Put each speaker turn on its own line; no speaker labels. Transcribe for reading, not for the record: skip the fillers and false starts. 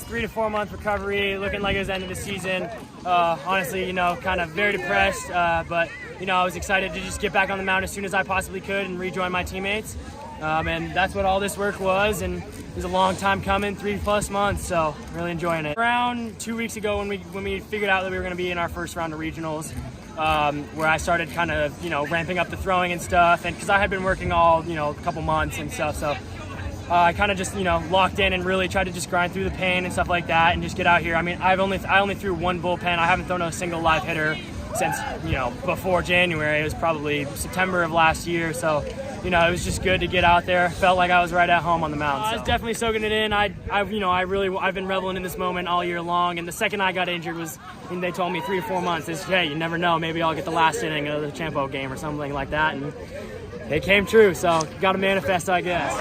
3 to 4 month recovery, looking like it was the end of the season. Honestly, kind of very depressed, but I was excited to just get back on the mound as soon as I possibly could and rejoin my teammates. And that's what all this work was, and it was a long time coming, 3+ months, so really enjoying it. Around 2 weeks ago when we figured out that we were going to be in our first round of regionals, where I started kind of, ramping up the throwing and stuff, and because I had been working all, a couple months and stuff, so I kind of just, locked in and really tried to just grind through the pain and stuff like that and just get out here. I mean, I only threw one bullpen. I haven't thrown a single live hitter since, before January. It was probably September of last year, so it was just good to get out there. Felt like I was right at home on the mound. So. I was definitely soaking it in. I've been reveling in this moment all year long. And the second I got injured they told me 3 to 4 months. It's, hey, you never know. Maybe I'll get the last inning of the Champo game or something like that. And it came true. So got to manifest, I guess.